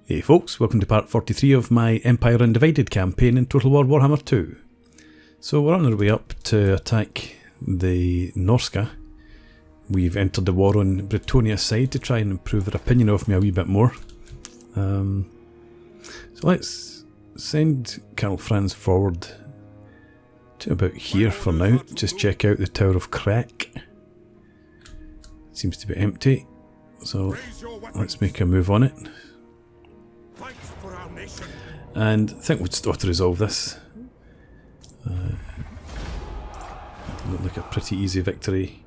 Hey folks, welcome to part 43 of my Empire Undivided campaign in Total War Warhammer 2. So we're on our way up to attack the Norsca. We've entered the war on Bretonnia's side to try and improve their opinion of me a wee bit more. So let's send Karl Franz forward to about here for now. Just check out the Tower of Crack. Seems to be empty, so let's make a move on it. And I think we'll just auto-resolve this. Looked like a pretty easy victory.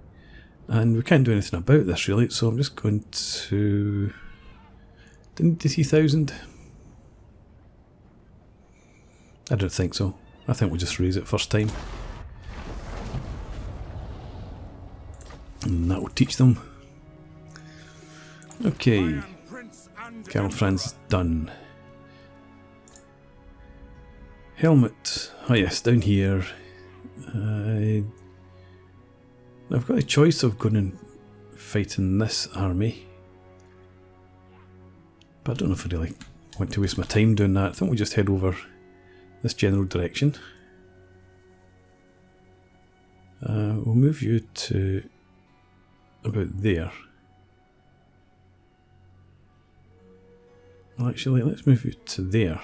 And we can't do anything about this really, so I'm just going to... Didn't they see 1,000? I don't think so. I think we'll just raise it first time. And that will teach them. Okay. Karl Franz done. Helmet. Oh yes, down here. I've got a choice of going and fighting this army. But I don't know if I really want to waste my time doing that. I think we'll just head over this general direction. We'll move you to about there. Well, actually, let's move you to there.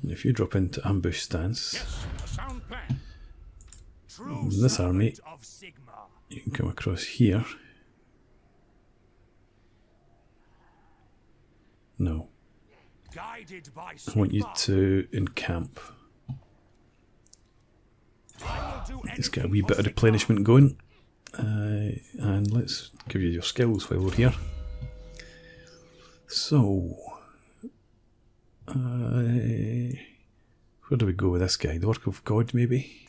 And if you drop into ambush stance, in this army, you can come across here. No. I want you to encamp. Let's get a wee bit of replenishment going. And let's give you your skills while we're here. So, where do we go with this guy? The Work of God, maybe?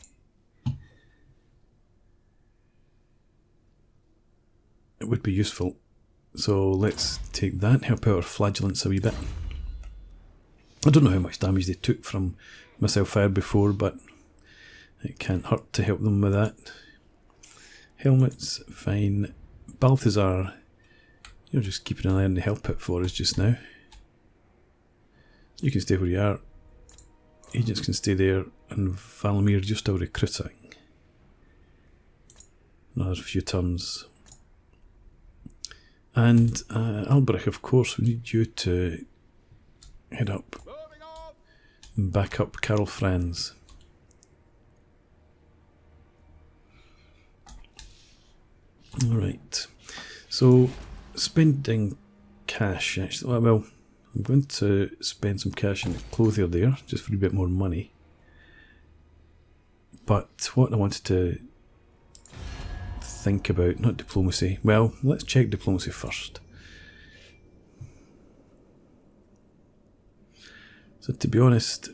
It would be useful. So let's take that, help out our flagellants a wee bit. I don't know how much damage they took from missile fire before, but it can't hurt to help them with that. Helmets, fine. Balthazar, you're just keeping an eye on the health pit for us just now. You can stay where you are. Agents can stay there, and Valmir just still recruiting. Another few turns. And Alberich, of course, we need you to head up and back up Karl Franz. Alright, so spending cash actually, well, I'm going to spend some cash in the clothier there, just for a bit more money. But what I wanted to think about, not diplomacy, well, let's check diplomacy first. So to be honest,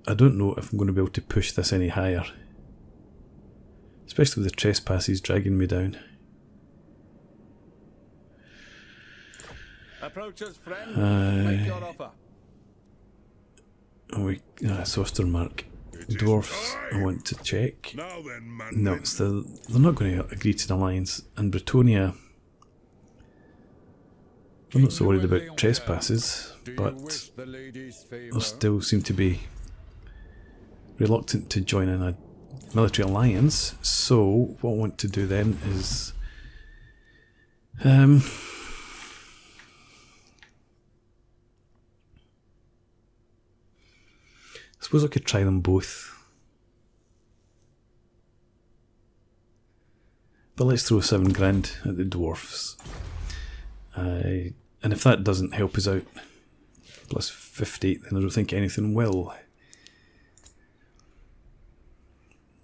I don't know if I'm going to be able to push this any higher. Especially with the trespasses dragging me down. Approach us, friend. Make your offer. Sostermark. Dwarfs, I want to check. No, they're not going to agree to an alliance. And Bretonnia, I'm not so worried about trespasses, but they still seem to be reluctant to join in a military alliance. So what I want to do then is I suppose I could try them both. But let's throw 7 grand at the dwarfs. And if that doesn't help us out, plus 50, then I don't think anything will.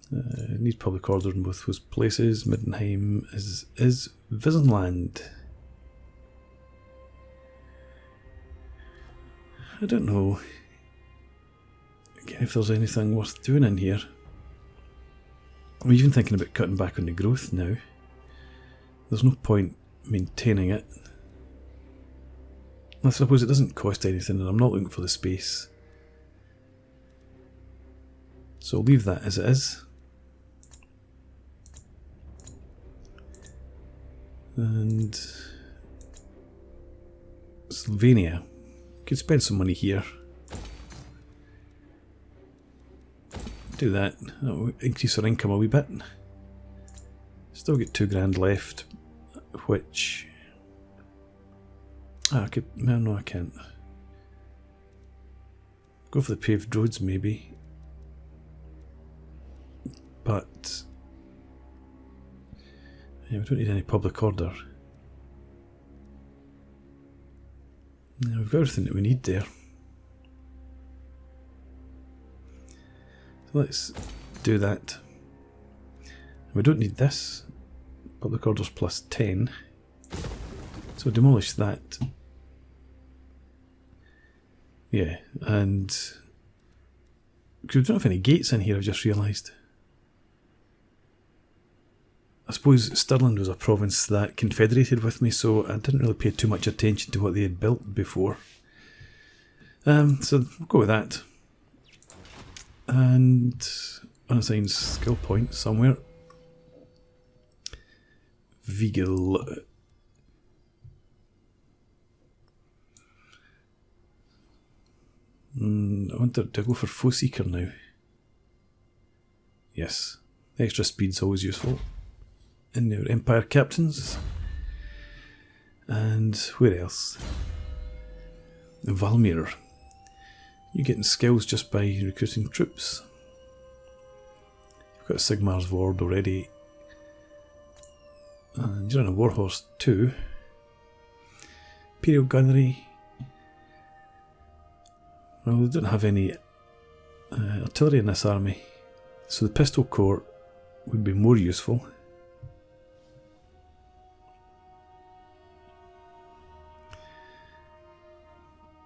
Need public order in both those places. Middenheim is Visenland. I don't know. Again, if there's anything worth doing in here. I'm even thinking about cutting back on the growth now. There's no point maintaining it. I suppose it doesn't cost anything and I'm not looking for the space. So I'll leave that as it is. And Slovenia. Could spend some money here. Do that. That'll increase our income a wee bit. Still get £2 left, which I could. No, I can't. Go for the paved roads, maybe. But yeah, we don't need any public order. Yeah, we've got everything that we need there. So let's do that. We don't need this. Public orders plus 10. So demolish that. Yeah, and we don't have any gates in here, I've just realised. I suppose Stirling was a province that confederated with me, so I didn't really pay too much attention to what they had built before. So we'll go with that. And unassigned skill point somewhere. Vigil. I want to go for Foe Seeker now. Yes, extra speed's always useful. In your Empire Captains. And where else? Valmir. You're getting skills just by recruiting troops. You've got a Sigmar's Ward already. And you're on a Warhorse too. Imperial Gunnery. Well, we don't have any artillery in this army, so the Pistol Corps would be more useful.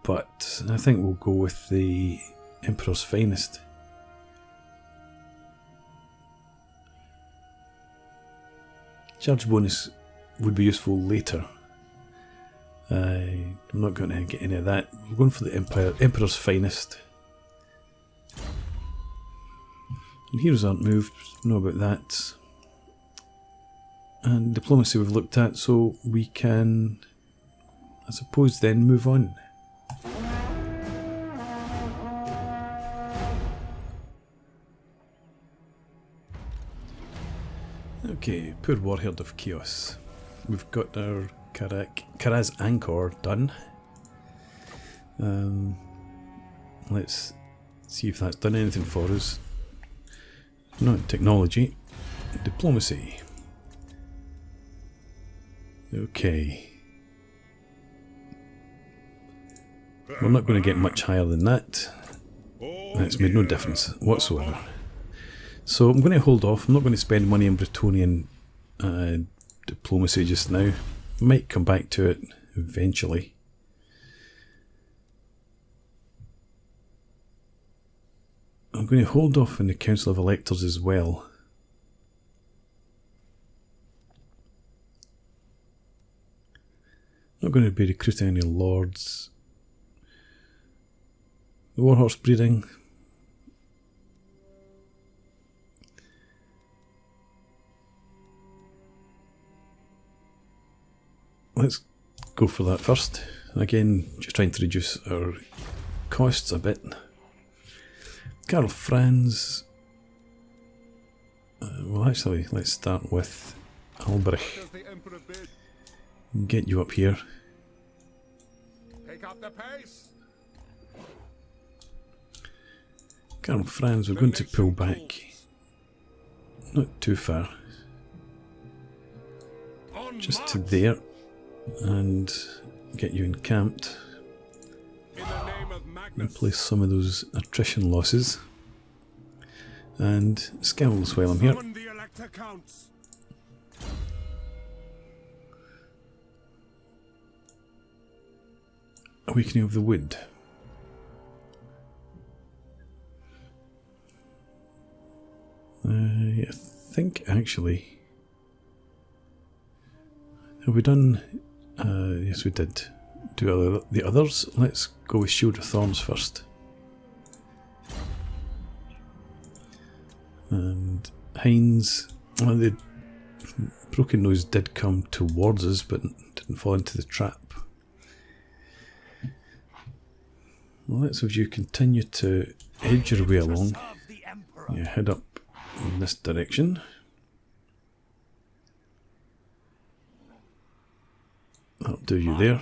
But I think we'll go with the Emperor's Finest. Charge bonus would be useful later. I'm not going to get any of that. We're going for the Emperor's Finest. And heroes aren't moved, know about that. And diplomacy we've looked at, so we can, I suppose, then move on. Okay, poor Warherd of Chaos. We've got our Karaz Angkor done. Let's see if that's done anything for us. Not technology, diplomacy. Okay. We're not going to get much higher than that. That's made no difference whatsoever. So I'm going to hold off. I'm not going to spend money on Bretonnian diplomacy just now. Might come back to it eventually. I'm going to hold off on the Council of Electors as well. Not going to be recruiting any lords. The Warhorse breeding. Let's go for that first. Again, just trying to reduce our costs a bit. Karl Franz. Well, actually, let's start with Albrecht. Get you up here. Pick up the pace. Karl Franz, we're going to pull back. Not too far. Just to there. And get you encamped. Replace some of those attrition losses. And skills while I'm here. Awakening of the Wood. I think actually... Have we done... yes, we did do the others. Let's go with Shield of Thorns first. And Heinz, well, Broken Nose did come towards us, but didn't fall into the trap. Well, let's have you continue to edge your way along. You head up in this direction. That'll do you there.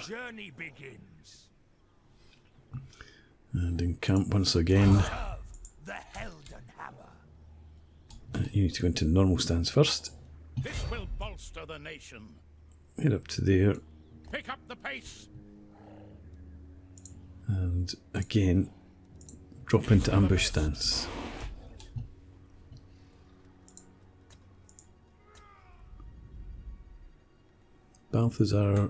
And encamp once again. You need to go into normal stance first. This will bolster the nation. Head up to there. Pick up the pace. And again, drop into ambush stance. Balthazar,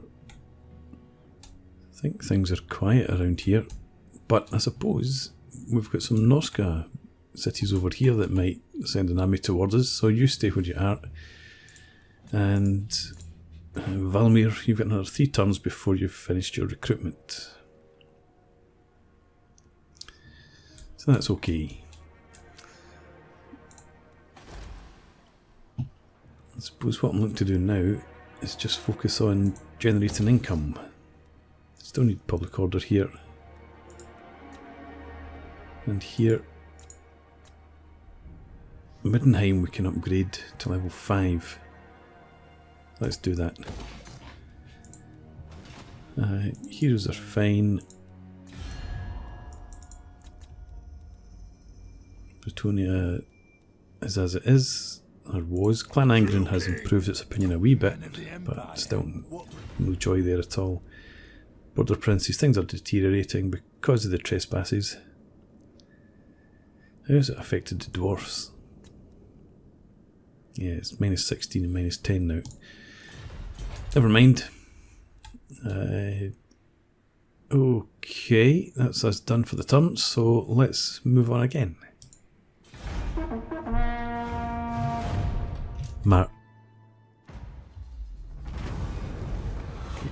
I think things are quiet around here, but I suppose we've got some Norsca cities over here that might send an army towards us, so you stay where you are. And Valmir, you've got another 3 turns before you've finished your recruitment. So that's okay. I suppose what I'm looking to do now is just focus on generating income. Still need public order here. And here, Middenheim we can upgrade to level 5. Let's do that. Heroes are fine. Bretonnia is as it is, or was. Clan Angren has improved its opinion a wee bit, but still no joy there at all. Border Princes, things are deteriorating because of the trespasses. How has it affected the dwarfs? Yeah, it's minus 16 and minus 10 now. Never mind. Okay, that's us done for the turn, so let's move on again.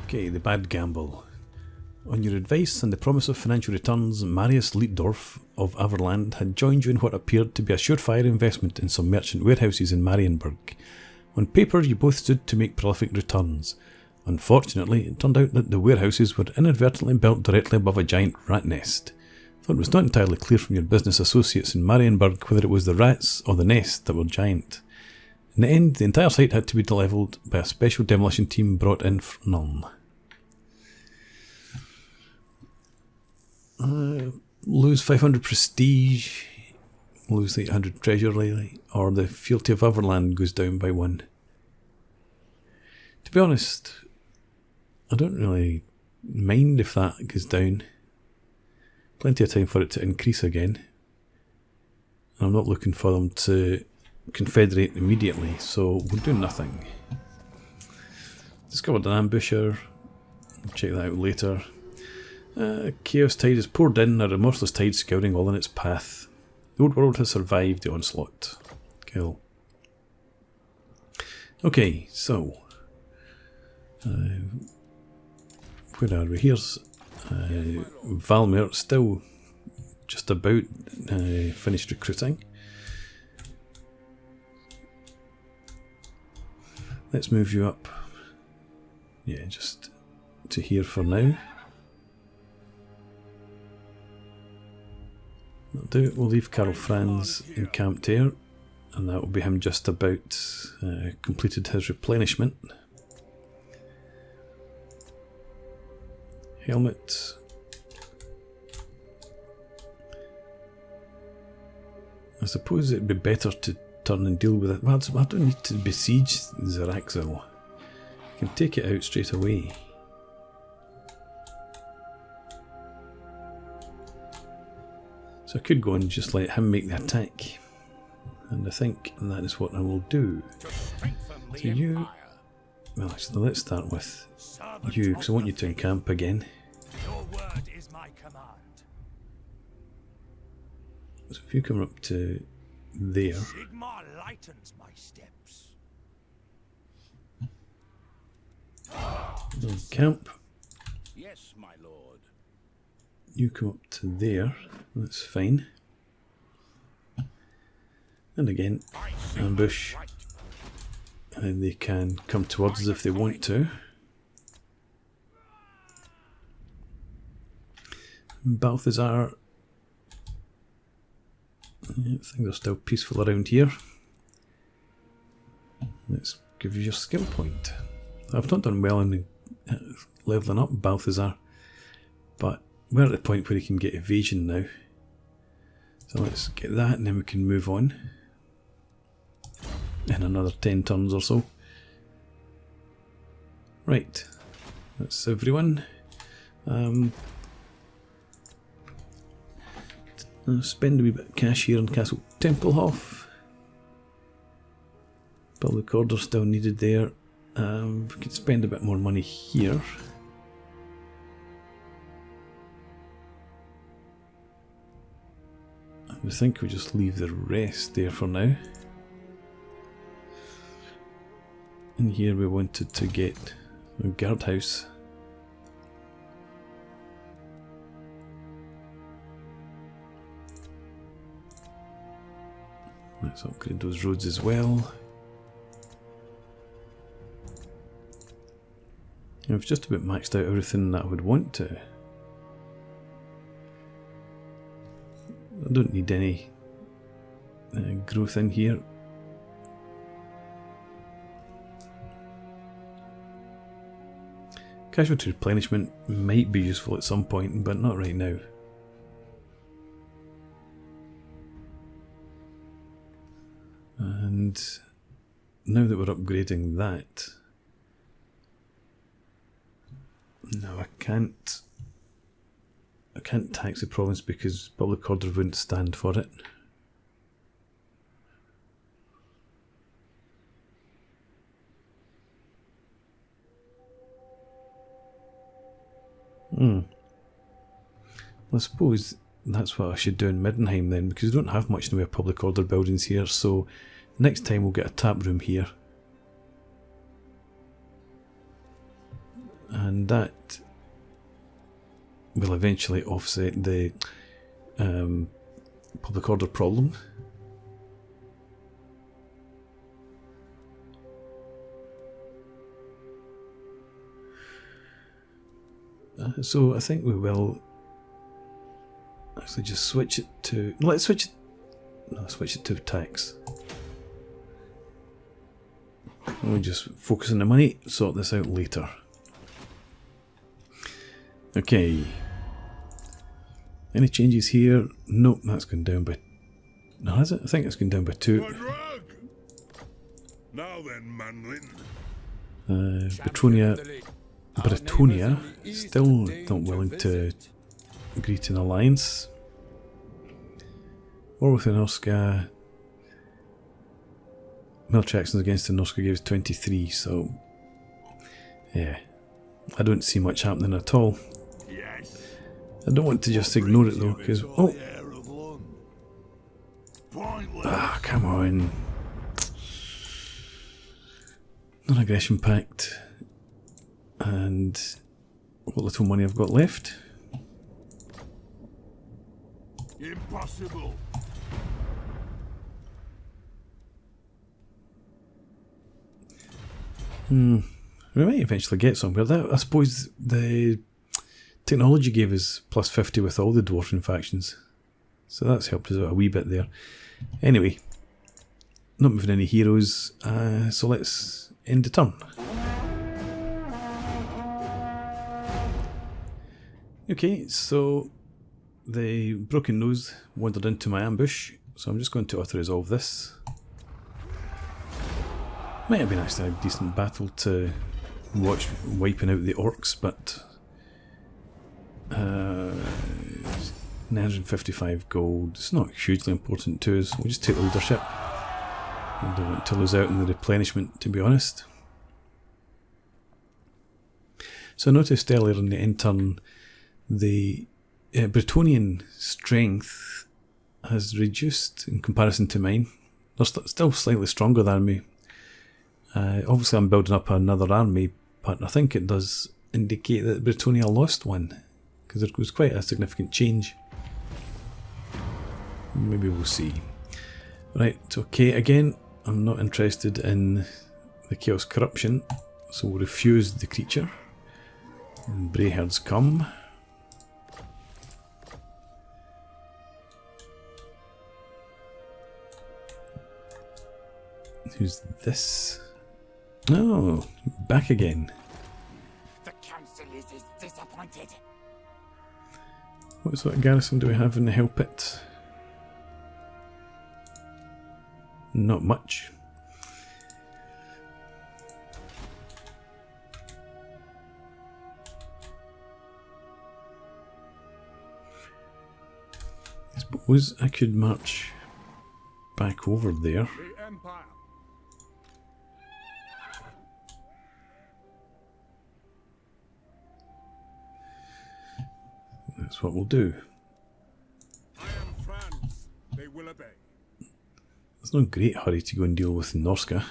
Okay, the bad gamble. On your advice and the promise of financial returns, Marius Leitdorf of Averland had joined you in what appeared to be a surefire investment in some merchant warehouses in Marienburg. On paper, you both stood to make prolific returns. Unfortunately, it turned out that the warehouses were inadvertently built directly above a giant rat nest. Though it was not entirely clear from your business associates in Marienburg whether it was the rats or the nest that were giant. In the end, the entire site had to be levelled by a special demolition team brought in from Nuln. Lose 500 prestige, lose 800 treasure lately, or the fealty of Everland goes down by 1. To be honest, I don't really mind if that goes down. Plenty of time for it to increase again. And I'm not looking for them to confederate immediately, so we'll do nothing. Discovered an ambusher, check that out later. Chaos tide is poured in, a remorseless tide scouring all in its path. The old world has survived the onslaught. Kill. Okay, so where are we? Here's Valmir, still just about finished recruiting. Let's move you up. Yeah, just to here for now. That'll do. We'll leave Karl Franz encamped here, and that will be him just about completed his replenishment. Helmet. I suppose it'd be better to turn and deal with it. Well, I don't need to besiege Zaraxil. I can take it out straight away. So I could go and just let him make the attack. And I think that is what I will do. So you... Well, actually, let's start with you, because I want you to encamp again. Your word is my command. So if you come up to there... Sigmar lightens my steps. Encamp. Yes, my lord. You come up to there. That's fine. And again, ambush. and they can come towards us if they want to. Balthazar, yeah, things are still peaceful around here. Let's give you your skill point. I've not done well in levelling up Balthazar, but we're at the point where he can get evasion now. So let's get that and then we can move on in another 10 turns or so. Right, that's everyone. I'll spend a wee bit of cash here on Castle Tempelhof. Public order still needed there. We could spend a bit more money here. I think we just leave the rest there for now. And here we wanted to get a guardhouse. Let's upgrade those roads as well. I've just about maxed out everything that I would want to. I don't need any growth in here. Casualty replenishment might be useful at some point, but not right now. And now that we're upgrading that, no, I can't tax the province because public order wouldn't stand for it. I suppose that's what I should do in Middenheim then, because we don't have much in the way of public order buildings here, so next time we'll get a tap room here. And that will eventually offset the public order problem. So I think we will actually just switch it to... Let's switch it to tax. We'll just focus on the money, sort this out later. Okay. Any changes here? Nope, that's gone down by... No, has it? I think it's gone down by 2. Now then, Manlin. Bretonnia still not willing to agree to an alliance. War with the Norsca. Military actions against the Norsca gives 23, so yeah, I don't see much happening at all. I don't want to just ignore it though, because come on, non-aggression pact, and what little money I've got left. Impossible. We might eventually get somewhere. That, I suppose the technology gave us plus 50 with all the dwarven factions, so that's helped us out a wee bit there. Anyway, not moving any heroes, so let's end the turn. Okay, so the broken nose wandered into my ambush, so I'm just going to auto-resolve this. Might have been actually a decent battle to watch wiping out the orcs, but 955 gold, it's not hugely important to us. We'll just take leadership. I don't want to lose out on the replenishment, to be honest. So I noticed earlier in the end turn the Bretonian strength has reduced in comparison to mine. They're still slightly stronger than me. Obviously I'm building up another army, but I think it does indicate that Bretonnia lost one, because there was quite a significant change. Maybe we'll see. Right, okay, again, I'm not interested in the Chaos Corruption, so we'll refuse the creature. And Brayherds come. Who's this? Oh, back again. The council is disappointed. What sort of garrison do we have in the Hell Pit? Not much. I suppose I could march back over there. The Empire. That's what we'll do. I am Franz. They will obey. There's no great hurry to go and deal with Norsca.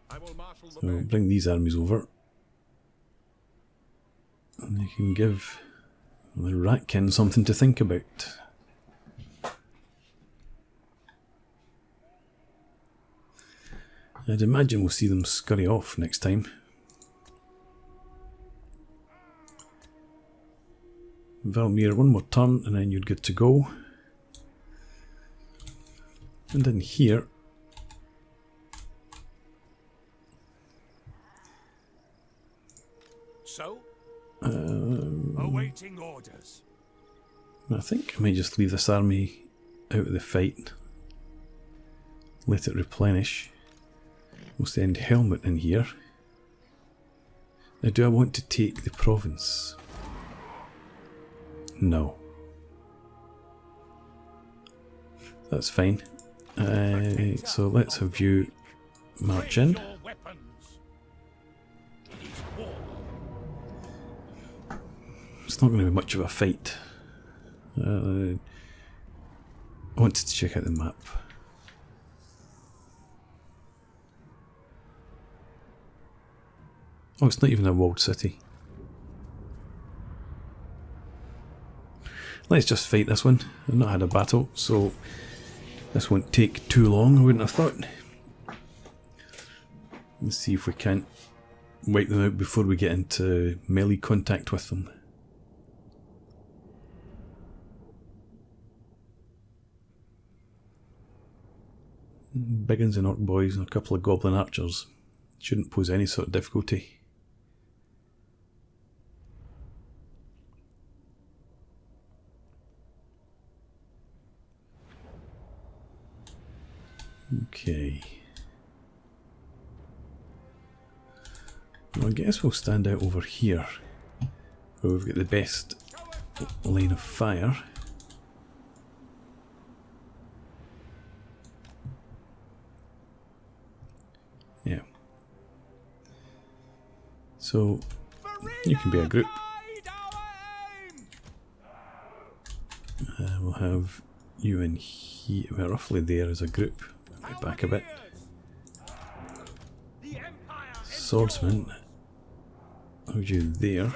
I will marshal the So we'll men. bring these armies over. And they can give the Ratkin something to think about. I'd imagine we'll see them scurry off next time. Valmir, one more turn and then you're good to go. And in here, So? Awaiting orders. I think I might just leave this army out of the fight. Let it replenish. We'll send Helmut in here. Now, do I want to take the province? No. That's fine. So let's have you march in. Raise your weapons. It is war. It's not going to be much of a fight. I wanted to check out the map. Oh, it's not even a walled city. Let's just fight this one. I've not had a battle, so this won't take too long, I wouldn't have thought. Let's see if we can't wipe them out before we get into melee contact with them. Biggins and Orc Boys and a couple of Goblin Archers shouldn't pose any sort of difficulty. Okay. Well, I guess we'll stand out over here, where we've got the best line of fire. Yeah. So, you can be a group. We'll have you in here, well, roughly there as a group. Maybe back a bit. Swordsman. How's you there?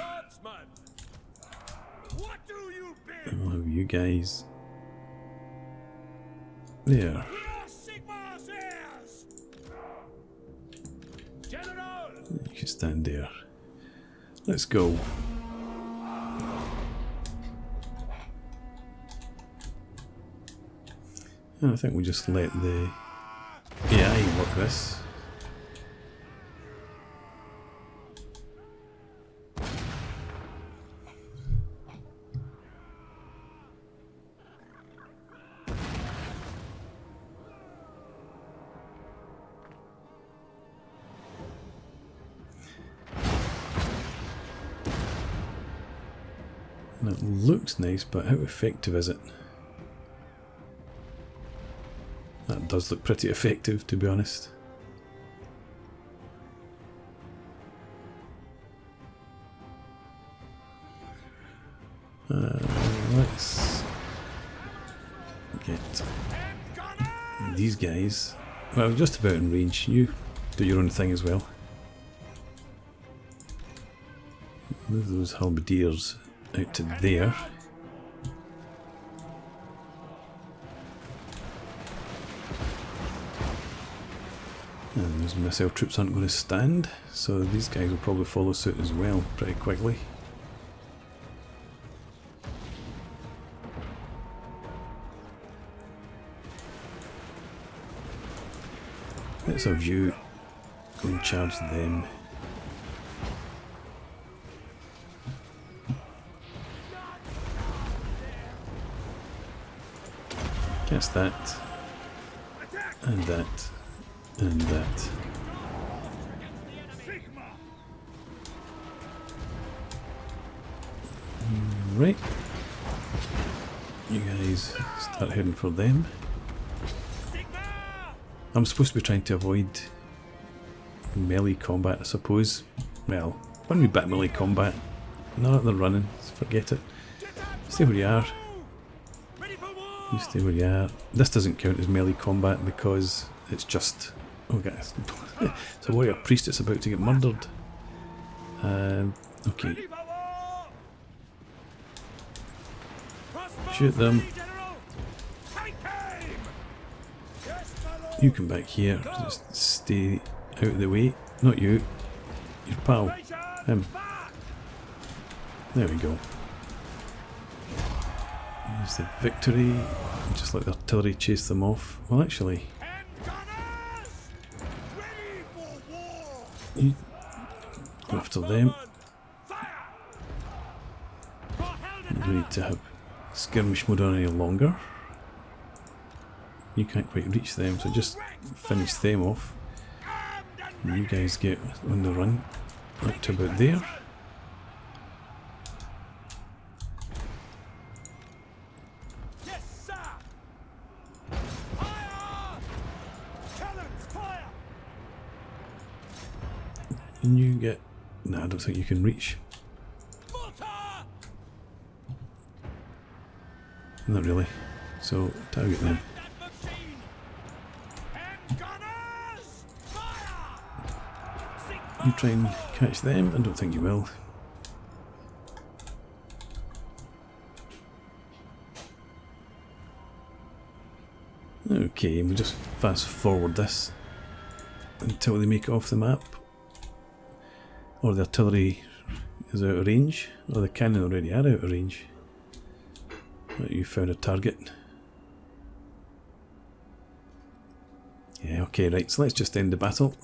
And we'll have you guys there. You can stand there. Let's go. And I think we'll just let the AI work this. And it looks nice, but how effective is it? That does look pretty effective, to be honest. Let's get these guys. Well, just about in range. You do your own thing as well. Move those halberdiers out to there. Those missile troops aren't going to stand, so these guys will probably follow suit as well pretty quickly. Let's have you go and charge them. Guess that, and that, and that. Right, you guys start heading for them. I'm supposed to be trying to avoid melee combat, I suppose. Well, one wee bit of melee combat. Not that they're running, so forget it. Stay where you are. You stay where you are. This doesn't count as melee combat because it's just... Oh guys, it's a warrior priest that's about to get murdered. Okay. Shoot them. You come back here, just stay out of the way. Not you, your pal, him. There we go. There's the victory. Just let the artillery chase them off. Well, actually, you go after them. You don't need to have skirmish mode on any longer. You can't quite reach them, so just finish them off. And you guys get on the run up to about there. And you get... No, I don't think you can reach. Not really. So, target them. You try and catch them? I don't think you will. Okay, we'll just fast forward this until they make it off the map. Or the artillery is out of range, or the cannon already are out of range. But you found a target. Yeah, okay, right, so let's just end the battle.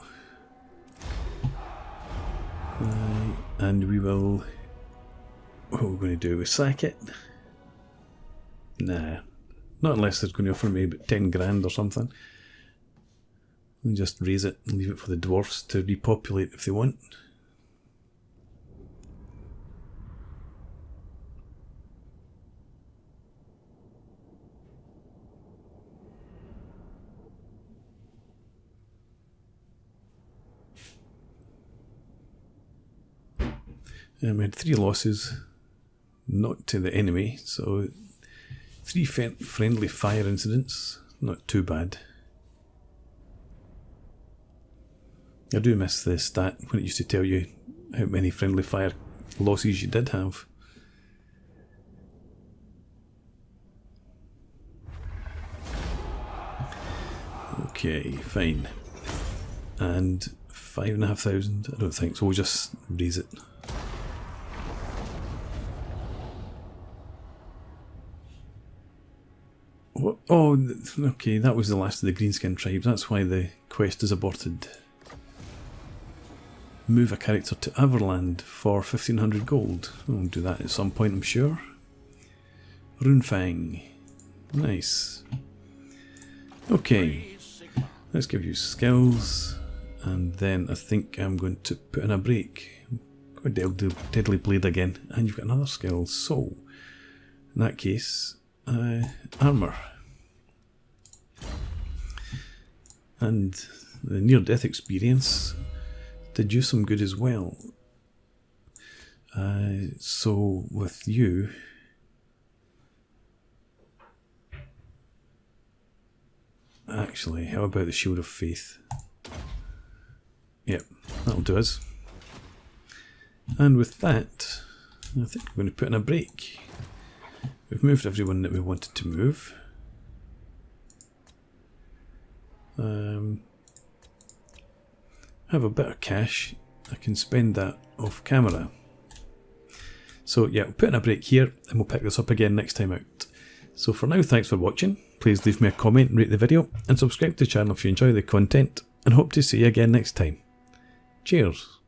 And we will... What are we going to do? We sack it? Nah. Not unless they're going to offer me about 10 grand or something. We'll just raise it and leave it for the dwarfs to repopulate if they want. We had 3 losses, not to the enemy, so 3 friendly fire incidents, not too bad. I do miss the stat when it used to tell you how many friendly fire losses you did have. Okay, fine. And 5,500, I don't think, so we'll just raise it. What? Oh, okay, that was the last of the greenskin tribes, that's why the quest is aborted. Move a character to Everland for 1,500 gold. I'll do that at some point, I'm sure. Runefang. Nice. Okay, let's give you skills, and then I think I'm going to put in a break. Go Deadly Blade again, and you've got another skill, so in that case, armour. And the near-death experience did you some good as well. So with you, actually, how about the Shield of Faith? Yep, that'll do us. And with that, I think I'm going to put in a break. We've moved everyone that we wanted to move. have a bit of cash, I can spend that off camera. So yeah, we'll put in a break here and we'll pick this up again next time out. So for now, thanks for watching. Please leave me a comment, rate the video, and subscribe to the channel if you enjoy the content, and hope to see you again next time. Cheers.